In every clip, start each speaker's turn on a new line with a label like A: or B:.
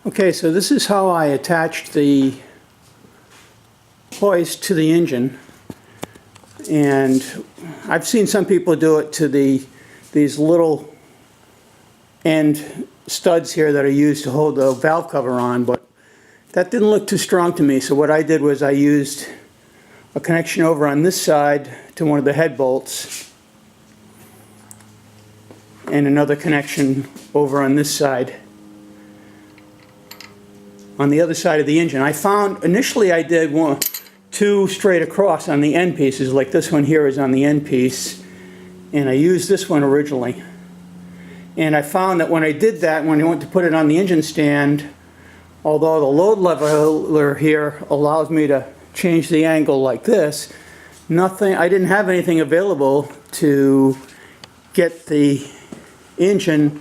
A: Okay, so this is how I attached the hoist to the engine, and I've seen some people do it to these little end studs here that are used to hold the valve cover on, but that didn't look too strong to me. So what I did was I used a connection over on this side to one of the head bolts and another connection over on this side on the other side of the engine. I found initially I did two straight across on the end pieces, like this one here is on the end piece, and I used this one originally. And I found that when I did that, when I went to put it on the engine stand, although the load leveler here allows me to change the angle like this, I didn't have anything available to get the engine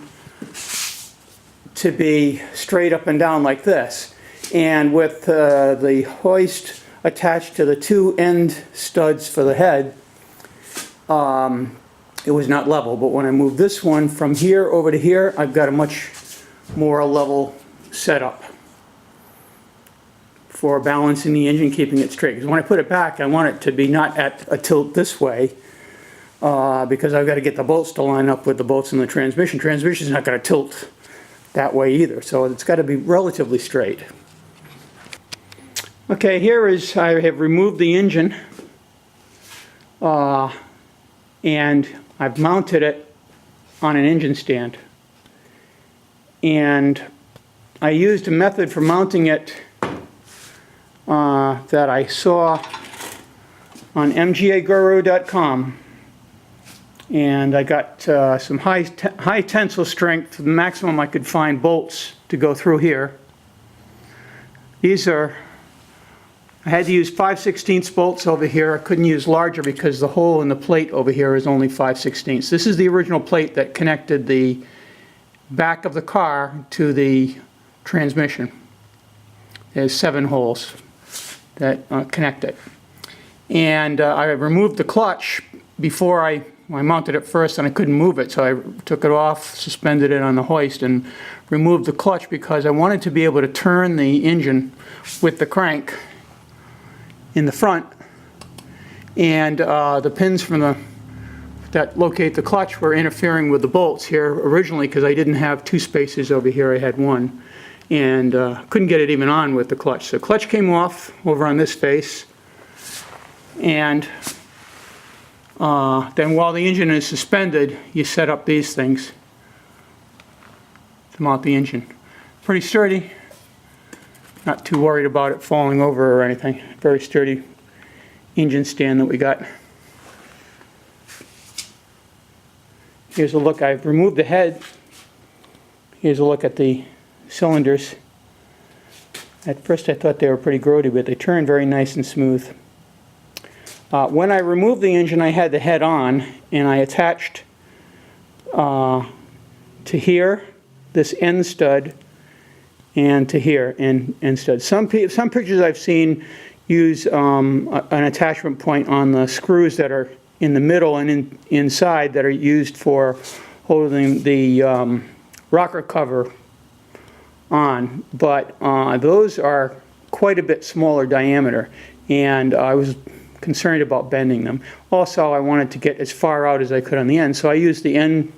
A: to be straight up and down like this. And with the hoist attached to the two end studs for the head, it was not level. But when I moved this one from here over to here, I've got a much more level setup for balancing the engine, keeping it straight. Because when I put it back, I want it to be not at a tilt this way, because I've got to get the bolts to line up with the bolts in the transmission. Transmission's not going to tilt that way either, so it's got to be relatively straight. Okay, here is, I have removed the engine, and I've mounted it on an engine stand. And I used a method for mounting it that I saw on mgaguru.com. And I got some high tensile strength, the maximum I could find bolts to go through here. These are, I had to use 5/16 bolts over here. I couldn't use larger because the hole in the plate over here is only 5/16. This is the original plate that connected the back of the car to the transmission. There's 7 holes that connect it. And I removed the clutch before I mounted it first, and I couldn't move it, so I took it off, suspended it on the hoist, and removed the clutch because I wanted to be able to turn the engine with the crank in the front, and the pins from that locate the clutch were interfering with the bolts here originally because I didn't have 2 spaces over here, I had 1, and couldn't get it even on with the clutch. So the clutch came off over on this face, and then while the engine is suspended, you set up these things to mount the engine. Pretty sturdy. Not too worried about it falling over or anything. Very sturdy engine stand that we got. Here's a look. I've removed the head. Here's a look at the cylinders. At first I thought they were pretty grody, but they turn very nice and smooth. When I removed the engine, I had the head on, and I attached to here, this end stud, and to here, end stud. Some pictures I've seen use an attachment point on the screws that are in the middle and inside that are used for holding the rocker cover on, but those are quite a bit smaller diameter, and I was concerned about bending them. Also, I wanted to get as far out as I could on the end, so I used the end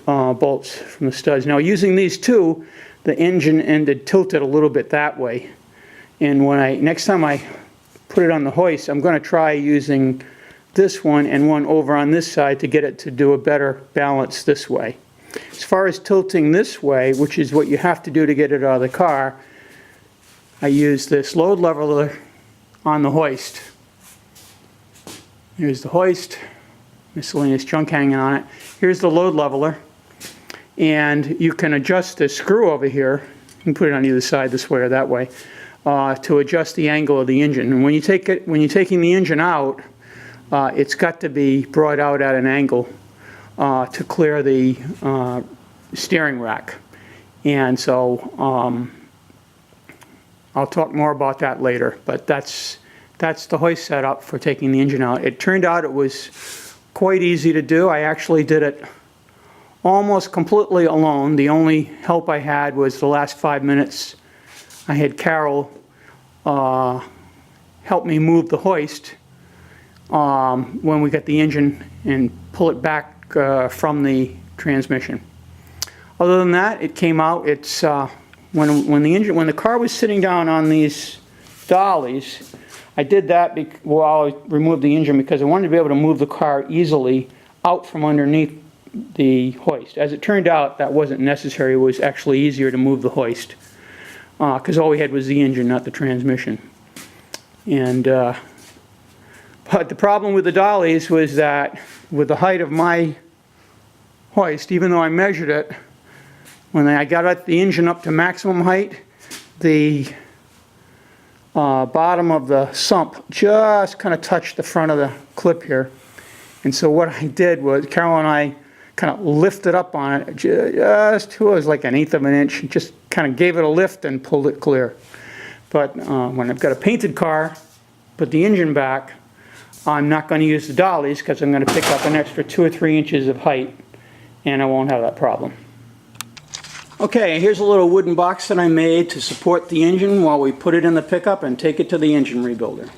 A: bolts from the studs. Now, using these two, the engine ended tilted a little bit that way, and next time I put it on the hoist, I'm going to try using this one and one over on this side to get it to do a better balance this way. As far as tilting this way, which is what you have to do to get it out of the car, I use this load leveler on the hoist. Here's the hoist, miscellaneous junk hanging on it. Here's the load leveler, and you can adjust this screw over here. You can put it on either side, this way or that way, to adjust the angle of the engine. And when you're taking the engine out, it's got to be brought out at an angle to clear the steering rack. And so I'll talk more about that later, but that's the hoist setup for taking the engine out. It turned out it was quite easy to do. I actually did it almost completely alone. The only help I had was the last 5 minutes. I had Carol help me move the hoist when we got the engine and pull it back from the transmission. Other than that, it came out. It's when the car was sitting down on these dollies, I did that while I removed the engine because I wanted to be able to move the car easily out from underneath the hoist. As it turned out, that wasn't necessary. It was actually easier to move the hoist because all we had was the engine, not the transmission. And but the problem with the dollies was that with the height of my hoist, even though I measured it, when I got the engine up to maximum height, the bottom of the sump just kind of touched the front of the clip here. And so what I did was, Carol and I kind of lifted up on it, just it was like 1/8 of an inch, just kind of gave it a lift and pulled it clear. But when I've got a painted car, put the engine back, I'm not going to use the dollies because I'm going to pick up an extra 2 or 3 inches of height, and I won't have that problem. Okay, here's a little wooden box that I made to support the engine while we put it in the pickup and take it to the engine rebuilder.